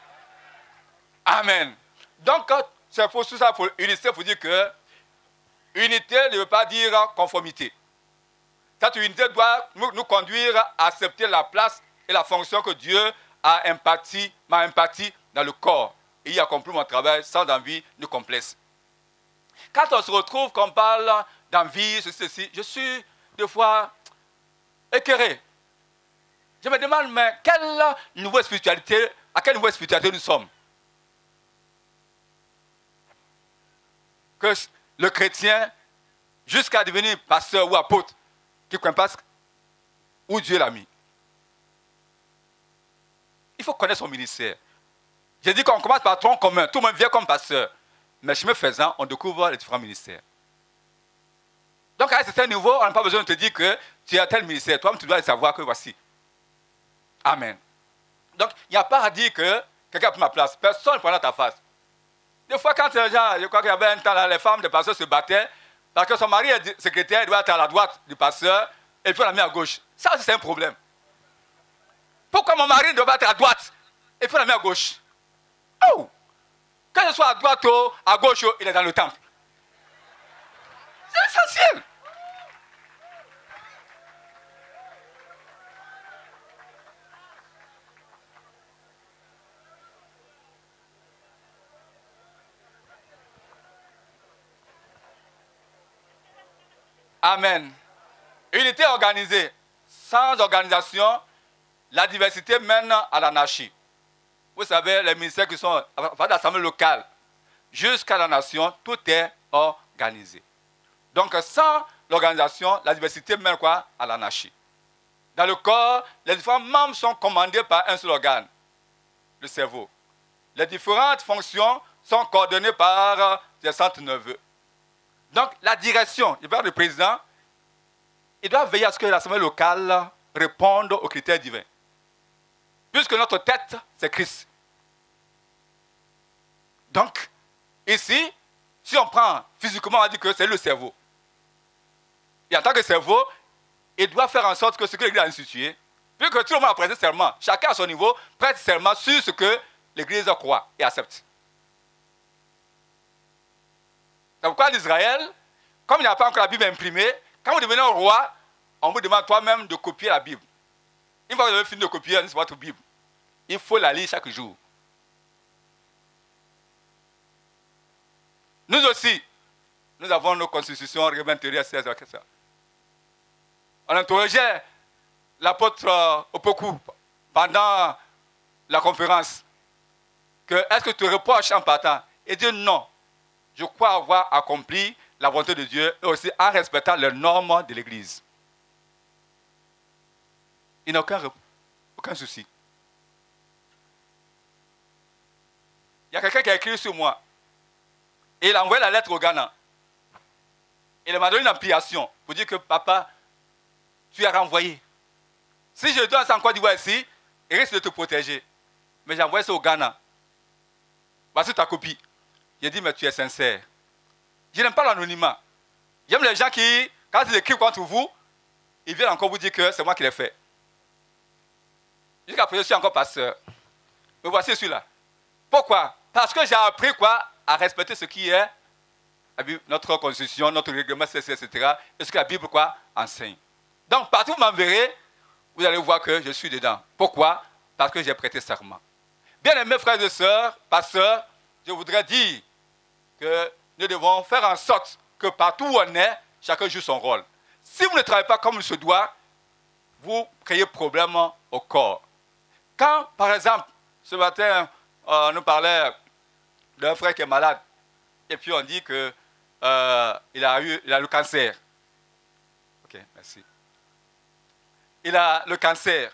Amen. Donc, c'est pour tout ça, pour unité, il faut dire que unité ne veut pas dire conformité. Cette unité doit nous conduire à accepter la place et la fonction que Dieu m'a imparti dans le corps. Et il a accompli mon travail sans envie ni complexe. Quand on se retrouve, qu'on parle d'envie, ceci, je suis des fois écœuré. Je me demande, mais à quelle niveau de spiritualité nous sommes? Que le chrétien, jusqu'à devenir pasteur ou apôtre, qui ne connaît pas où Dieu l'a mis. Il faut connaître son ministère. J'ai dit qu'on commence par tronc commun. Tout le monde vient comme pasteur. Mais chemin faisant, on découvre les différents ministères. Donc à un certain niveau, on n'a pas besoin de te dire que tu as tel ministère. Toi-même, tu dois savoir que voici. Amen. Donc, il n'y a pas à dire que quelqu'un a pris ma place. Personne ne prendra ta face. Des fois, quand les gens, je crois qu'il y avait un temps là, les femmes des pasteurs se battaient parce que son mari est secrétaire, il doit être à la droite du pasteur et puis on l'a mis à gauche. Ça aussi, c'est un problème. Pourquoi mon mari doit être à droite et puis on l'a mis à gauche? Oh! Quand je sois à droite ou à gauche, il est dans le temple. C'est essentiel. Amen. Unité organisée. Sans organisation, la diversité mène à l'anarchie. Vous savez, les ministères qui sont à l'Assemblée locale jusqu'à la nation, tout est organisé. Donc, sans l'organisation, la diversité mène quoi? À l'anarchie. Dans le corps, les différents membres sont commandés par un seul organe, le cerveau. Les différentes fonctions sont coordonnées par des centres nerveux. Donc, la direction, il parle du président, il doit veiller à ce que l'Assemblée locale réponde aux critères divins. Puisque notre tête, c'est Christ. Donc, ici, si on prend physiquement, on va dire que c'est le cerveau. Et en tant que cerveau, il doit faire en sorte que ce que l'Église a institué, puisque tout le monde a prêté serment, chacun à son niveau, prête serment sur ce que l'Église croit et accepte. C'est pourquoi l'Israël, comme il n'y a pas encore la Bible imprimée, quand vous devenez un roi, on vous demande toi-même de copier la Bible. Une fois que vous avez fini de copier votre Bible, il faut la lire chaque jour. Nous aussi, nous avons nos constitutions, règlements intérieurs, etc. On interrogeait l'apôtre Opoku pendant la conférence que est-ce que tu reproches en partant? Il dit non. Je crois avoir accompli la volonté de Dieu et aussi en respectant les normes de l'Église. Il n'y a aucun souci. Il y a quelqu'un qui a écrit sur moi. Et il a envoyé la lettre au Ghana. Il m'a donné une ampliation pour dire que papa, tu es renvoyé. Si je dois ça en Côte d'Ivoire ici, il risque de te protéger. Mais j'ai envoyé ça au Ghana. Voici ta copie. J'ai dit, mais tu es sincère. Je n'aime pas l'anonymat. J'aime les gens qui, quand ils écrivent contre vous, ils viennent encore vous dire que c'est moi qui l'ai fait. Jusqu'à présent, je suis encore pasteur. Mais voici celui-là. Pourquoi? Parce que j'ai appris quoi? À respecter ce qui est notre constitution, notre règlement, etc. Et ce que la Bible quoi, enseigne. Donc, partout où vous m'enverrez, vous allez voir que je suis dedans. Pourquoi? Parce que j'ai prêté serment. Bien-aimés frères et sœurs, pasteurs, je voudrais dire que nous devons faire en sorte que partout où on est, chacun joue son rôle. Si vous ne travaillez pas comme il se doit, vous créez problème au corps. Quand, par exemple, ce matin, on nous parlait d'un frère qui est malade, et puis on dit qu'il a le cancer. Ok, merci. Il a le cancer.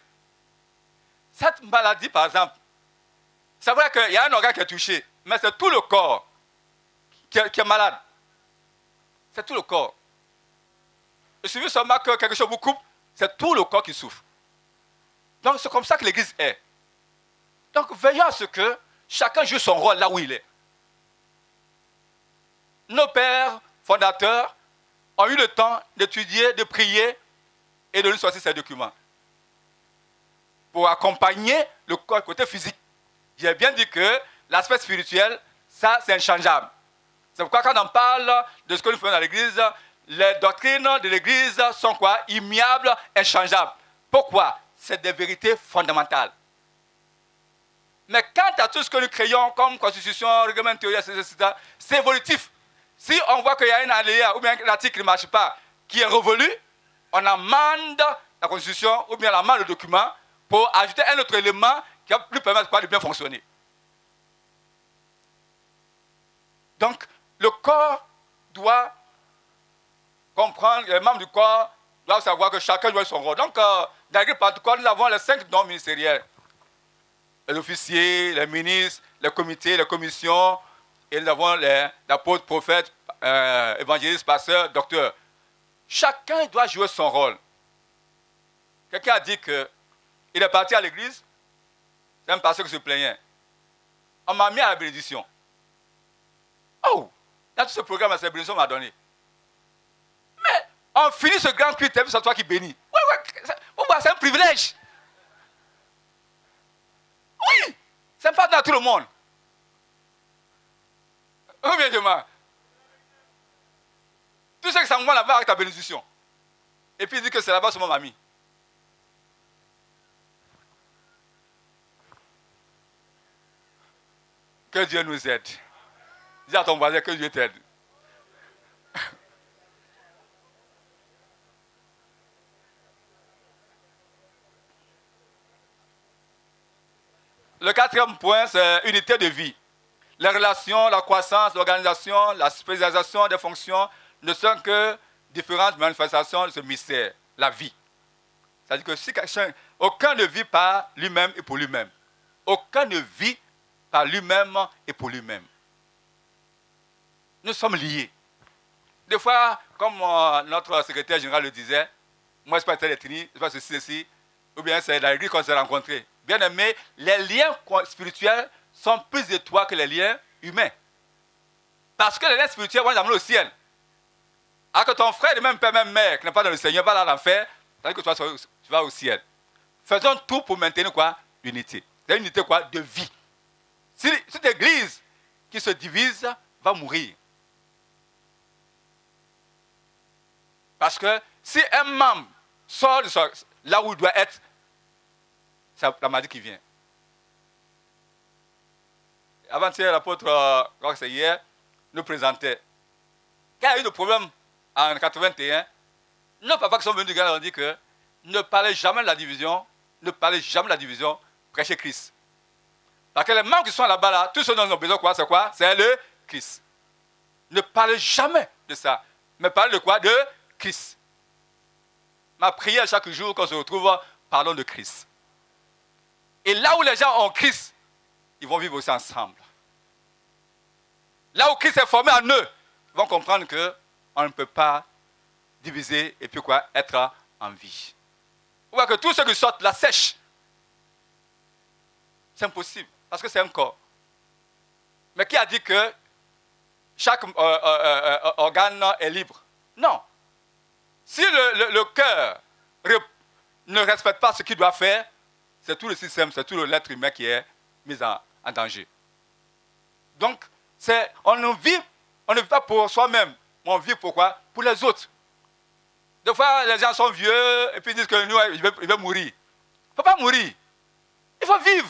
Cette maladie, par exemple, c'est vrai qu'il y a un organe qui est touché, mais c'est tout le corps qui est malade. C'est tout le corps. Il suffit seulement que quelque chose vous coupe, c'est tout le corps qui souffre. Donc c'est comme ça que l'Église est. Donc veillons à ce que chacun joue son rôle là où il est. Nos pères fondateurs ont eu le temps d'étudier, de prier et de nous sortir ces documents pour accompagner le côté physique. J'ai bien dit que l'aspect spirituel, ça c'est inchangeable. C'est pourquoi quand on parle de ce que nous faisons dans l'Église, les doctrines de l'Église sont quoi? Immuables, inchangeables. Pourquoi? C'est des vérités fondamentales. Mais quant à tout ce que nous créons comme constitution, règlement, théorie, etc., c'est évolutif. Si on voit qu'il y a un aléa ou bien un article qui ne marche pas, qui est revolu, on amende la constitution ou bien on amende le document pour ajouter un autre élément qui va lui permettre de bien fonctionner. Donc, le corps doit comprendre, les membres du corps doivent savoir que chacun doit son rôle. Donc, dans l'Église pentecôtale, nous avons les 5 dons ministériels. Les officiers, les ministres, les comités, les commissions, et nous avons les apôtres, prophètes, évangélistes, pasteurs, docteurs. Chacun doit jouer son rôle. Quelqu'un a dit qu'il est parti à l'église, c'est un pasteur qui se plaignait. On m'a mis à la bénédiction. Oh, dans tout ce programme, cette bénédiction m'a donné. Mais on finit ce grand culte, c'est toi qui bénis. C'est un privilège. Oui, c'est pas dans tout le monde. Oh bien, Dieu. Tout ce qui s'en va là-bas avec ta bénédiction. Et puis il dit que c'est là-bas sur mon ami. Que Dieu nous aide. Dis à ton voisin que Dieu t'aide. Le 4e point, c'est unité de vie. Les relations, la croissance, l'organisation, la spécialisation des fonctions ne sont que différentes manifestations de ce mystère, la vie. C'est-à-dire que si quelqu'un, aucun ne vit par lui-même et pour lui-même. Aucun ne vit par lui-même et pour lui-même. Nous sommes liés. Des fois, comme notre secrétaire général le disait, moi je ne suis pas tel ethnie, je ne suis pas ceci, ou bien c'est dans l'église qu'on s'est rencontrés. Bien aimé, les liens spirituels sont plus étroits que les liens humains. Parce que les liens spirituels vont nous amener au ciel. Alors que ton frère, de même père, même mère, qui n'est pas dans le Seigneur, va dans l'enfer, tandis que toi, tu vas au ciel. Faisons tout pour maintenir quoi? L'unité. C'est une unité quoi? De vie. Si cette église qui se divise va mourir. Parce que si un membre sort de là où il doit être, c'est la maladie qui vient. Avant-hier, l'apôtre hier nous présentait. Quand il y a eu des problèmes en 81, nos papas qui sont venus du Ghana ont dit que ne parlez jamais de la division, ne parlez jamais de la division, prêchez Christ. Parce que les membres qui sont là-bas, là, tous ceux dont ils ont besoin, quoi, c'est quoi? C'est le Christ. Ne parlez jamais de ça, mais parlez de quoi? De Christ. Ma prière chaque jour, quand on se retrouve, parlons de Christ. Et là où les gens ont Christ, ils vont vivre aussi ensemble. Là où Christ est formé en eux, ils vont comprendre qu'on ne peut pas diviser et puis quoi, être en vie. Vous voyez que tous ceux qui sortent la sèche, c'est impossible, parce que c'est un corps. Mais qui a dit que chaque organe est libre? Non. Si le cœur ne respecte pas ce qu'il doit faire, c'est tout le système, c'est tout l'être humain qui est mis en danger. Donc, on on ne vit pas pour soi-même, mais on vit pourquoi? Pour les autres. Des fois, les gens sont vieux et puis ils disent que nous, il veut mourir. Il ne faut pas mourir. Il faut vivre.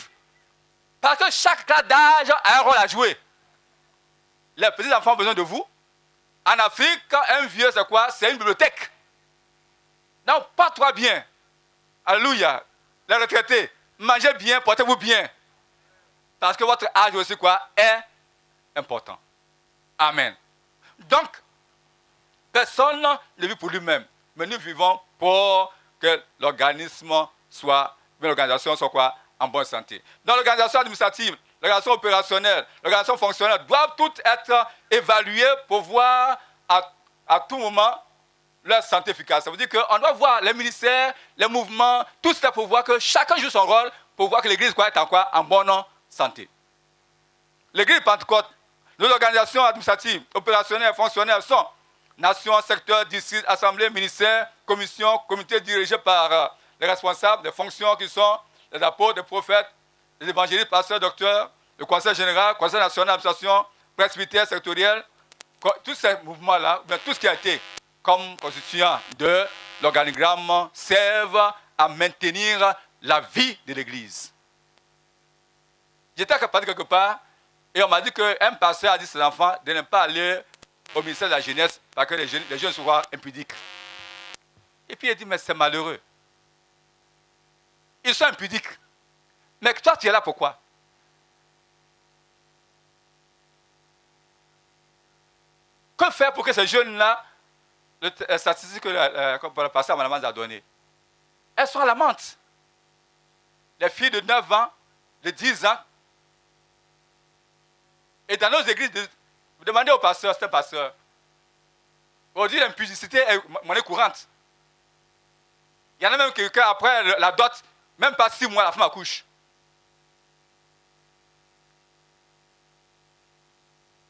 Parce que chaque classe d'âge a un rôle à jouer. Les petits enfants ont besoin de vous. En Afrique, un vieux, c'est quoi? C'est une bibliothèque. Donc, porte-toi bien. Alléluia. Les retraités, mangez bien, portez-vous bien. Parce que votre âge aussi, quoi, est important. Amen. Donc, personne ne vit pour lui-même. Mais nous vivons pour que l'organisme soit, l'organisation soit quoi? En bonne santé. Dans l'organisation administrative, l'organisation opérationnelle, l'organisation fonctionnelle doivent toutes être évaluées pour voir à tout moment leur santé efficace. Ça veut dire qu'on doit voir les ministères, les mouvements, tout ça pour voir que chacun joue son rôle, pour voir que l'Église est en bonne santé. L'Église Pentecôte, nos organisations administratives, opérationnelles, fonctionnelles sont nations, secteurs, districts, assemblées, ministères, commissions, comités dirigés par les responsables des fonctions qui sont les apôtres, les prophètes, les évangélistes, pasteurs, docteurs, le conseil général, conseil national d'administration, presbytère sectoriel, tous ces mouvements-là, tout ce qui a été comme constituant de l'organigramme servent à maintenir la vie de l'Église. J'étais quelque part et on m'a dit qu'un pasteur a dit à ses enfants de ne pas aller au ministère de la jeunesse parce que les jeunes sont impudiques. Et puis il a dit, mais c'est malheureux. Ils sont impudiques. Mais toi, tu es là pourquoi? Que faire pour que ces jeunes-là, les statistiques que le pasteur Madame a données, elles sont alarmantes. Les filles de 9 ans, de 10 ans, et dans nos églises, vous demandez au pasteur, c'est un pasteur, aujourd'hui l'impudicité est monnaie courante. Il y en a même qui, après la dot, même pas 6 mois, la femme accouche.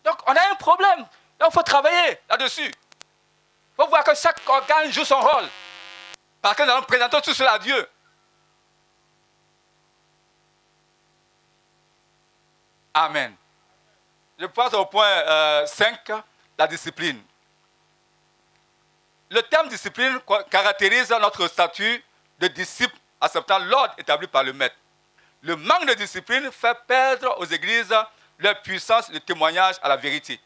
Donc on a un problème. Donc il faut travailler là-dessus. Il faut voir que chaque organe joue son rôle. Parce que nous allons présenter tout cela à Dieu. Amen. Je passe au point 5, la discipline. Le terme discipline caractérise notre statut de disciple acceptant l'ordre établi par le maître. Le manque de discipline fait perdre aux églises leur puissance de témoignage à la vérité,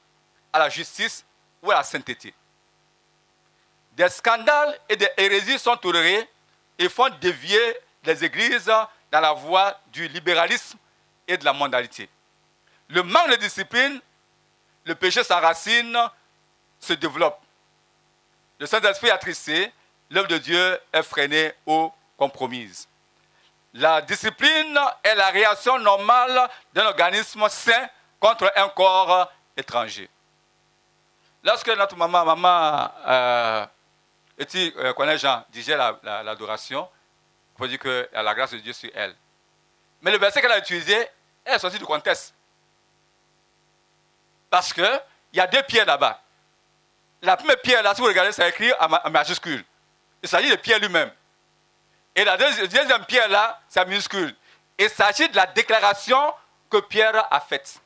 à la justice ou à la sainteté. Des scandales et des hérésies sont tolérés et font dévier les églises dans la voie du libéralisme et de la mondialité. Le manque de discipline, le péché s'enracine, se développe. Le Saint-Esprit est attristé, l'œuvre de Dieu est freinée ou compromise. La discipline est la réaction normale d'un organisme sain contre un corps étranger. Lorsque notre maman connaît Jean, disait l'adoration, il faut dire qu'il y a la grâce de Dieu sur elle. Mais le verset qu'elle a utilisé est sorti du contexte. Parce qu'il y a 2 pierres là-bas. La première pierre, là, si vous regardez, c'est écrit en majuscule. Il s'agit de Pierre lui-même. Et la deuxième pierre, là, c'est en minuscule. Il s'agit de la déclaration que Pierre a faite.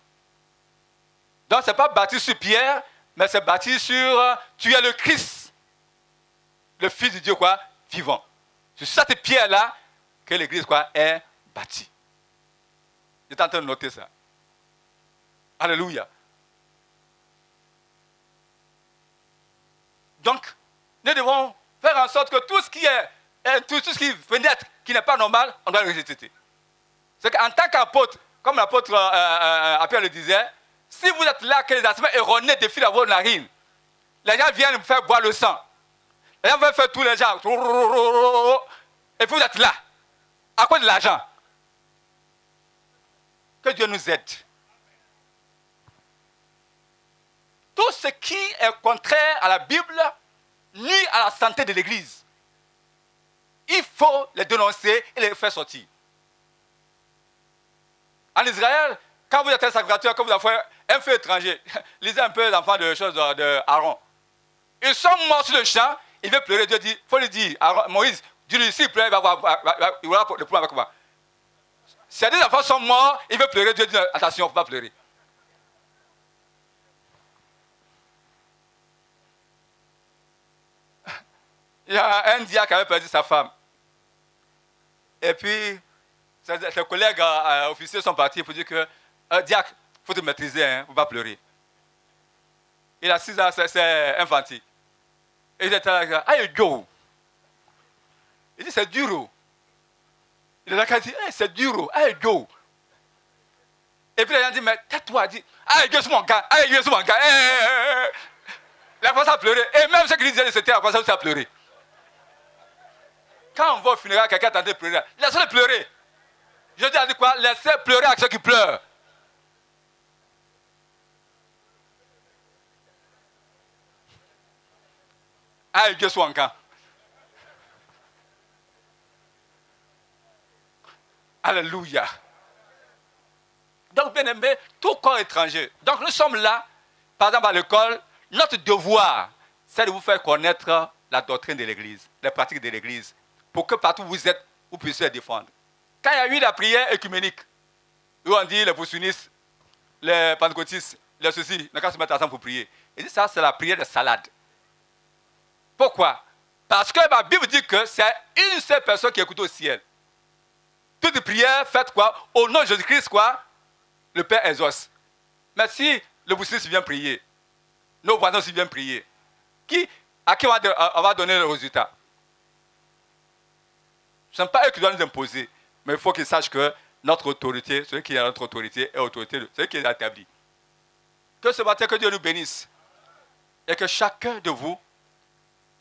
Donc, ce n'est pas bâti sur Pierre, mais c'est bâti sur tu es le Christ, le Fils de Dieu, quoi, vivant. C'est sur cette pierre-là que l'Église, quoi, est bâtie. J'étais en train de noter ça. Alléluia. Donc, nous devons faire en sorte que tout ce qui veut d'être, qui n'est pas normal, on doit le rejeter. C'est qu'en tant qu'apôtre, comme l'apôtre Pierre le disait, si vous êtes là, que les enseignements erronés défilent à vos narines, les gens viennent vous faire boire le sang. Les gens veulent faire tous les gens. Et puis vous êtes là, à cause de l'argent. Que Dieu nous aide. Tout ce qui est contraire à la Bible nuit à la santé de l'Église. Il faut les dénoncer et les faire sortir. En Israël, quand vous êtes un sacrificateur, quand vous avez fait un feu étranger, lisez un peu l'enfant de choses de Aaron. Ils sont morts sur le champ, il veut pleurer, Dieu dit, il faut lui dire, Moïse, dis-lui, s'il pleure, il va avoir le problème avec moi. Si des enfants sont morts, il veut pleurer, Dieu dit, attention, il ne faut pas pleurer. Il y a un diacre qui avait perdu sa femme. Et puis, ses collègues officiers sont partis pour dire que diacre, il faut te maîtriser, il ne faut pas pleurer. Il a 6 ans, c'est infantile. Et il était là, aïe, Joe. Il dit, c'est dur. Il est là, il dit, c'est dur, aïe, Joe. Et puis, il a dit, mais tais-toi, il dit, aïe, Dieu, c'est mon gars, aïe, Dieu, c'est mon gars. Il a commencé à pleurer. Et même ceux qui disaient, c'était à commencer à pleurer. Quand on va au funérail, quelqu'un est en train de pleurer, laissez-le pleurer. Je dis à dire quoi? Laissez pleurer à ceux qui pleurent. Aïe, Dieu soit en camp. Alléluia. Donc, bien aimé, tout corps étranger. Donc, nous sommes là, par exemple à l'école, notre devoir, c'est de vous faire connaître la doctrine de l'Église, les pratiques de l'Église, pour que partout où vous êtes, vous puissiez les défendre. Quand il y a eu la prière écuménique, où on dit les boussinistes, les pentecôtistes, les ceci, les gens se mettent ensemble pour prier. Il dit ça, c'est la prière de salade. Pourquoi? Parce que la Bible dit que c'est une seule personne qui écoute au ciel. Toute prière faite quoi? Au nom de Jésus-Christ, quoi? Le Père exauce. Mais si le boussiniste vient prier, nos voisins aussi viennent prier, à qui on va donner le résultat? Ce n'est pas eux qui doivent nous imposer, mais il faut qu'ils sachent que notre autorité, celui qui a notre autorité, est autorité de celui qui est établi. Que ce matin, que Dieu nous bénisse. Et que chacun de vous,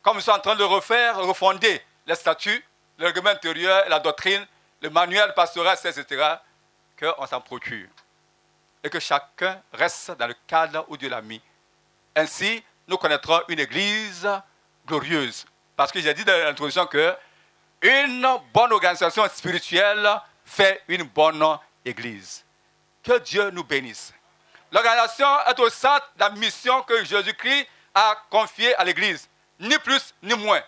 comme nous sommes en train de refonder les statuts, le règlement intérieur, la doctrine, le manuel pastoral, etc., qu'on s'en procure. Et que chacun reste dans le cadre où Dieu l'a mis. Ainsi, nous connaîtrons une église glorieuse. Parce que j'ai dit dans l'introduction que une bonne organisation spirituelle fait une bonne église. Que Dieu nous bénisse. L'organisation est au centre de la mission que Jésus-Christ a confiée à l'église. Ni plus, ni moins.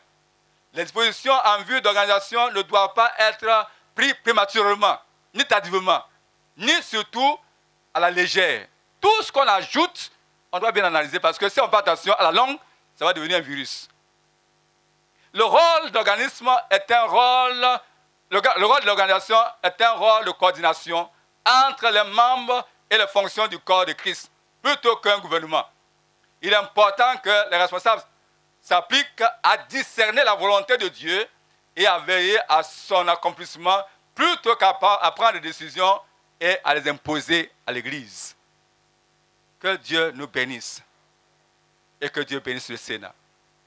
Les dispositions en vue d'organisation ne doivent pas être prises prématurément, ni tardivement, ni surtout à la légère. Tout ce qu'on ajoute, on doit bien analyser parce que si on ne fait pas attention, à la longue, ça va devenir un virus. Le rôle d'organisme est un rôle, le rôle de l'organisation est un rôle de coordination entre les membres et les fonctions du corps de Christ, plutôt qu'un gouvernement. Il est important que les responsables s'appliquent à discerner la volonté de Dieu et à veiller à son accomplissement, plutôt qu'à prendre des décisions et à les imposer à l'Église. Que Dieu nous bénisse et que Dieu bénisse le Sénat.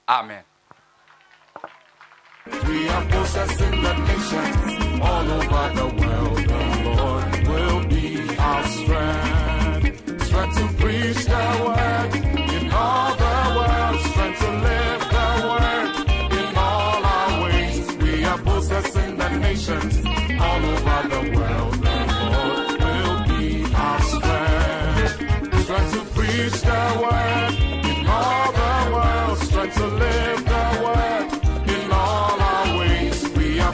Amen. We are possessing the nations all over the world. The Lord will be our strength. Strength to preach the word in all the world. Strength to live the word in all our ways. We are possessing the nations all over the world. The Lord will be our strength. Strength to preach the word in all the world. Strength to live the word.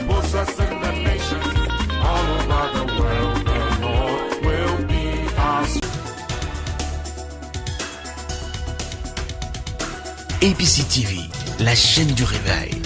Possessing the nations all over the world, the Lord will be our strength. APC TV, la chaîne du réveil.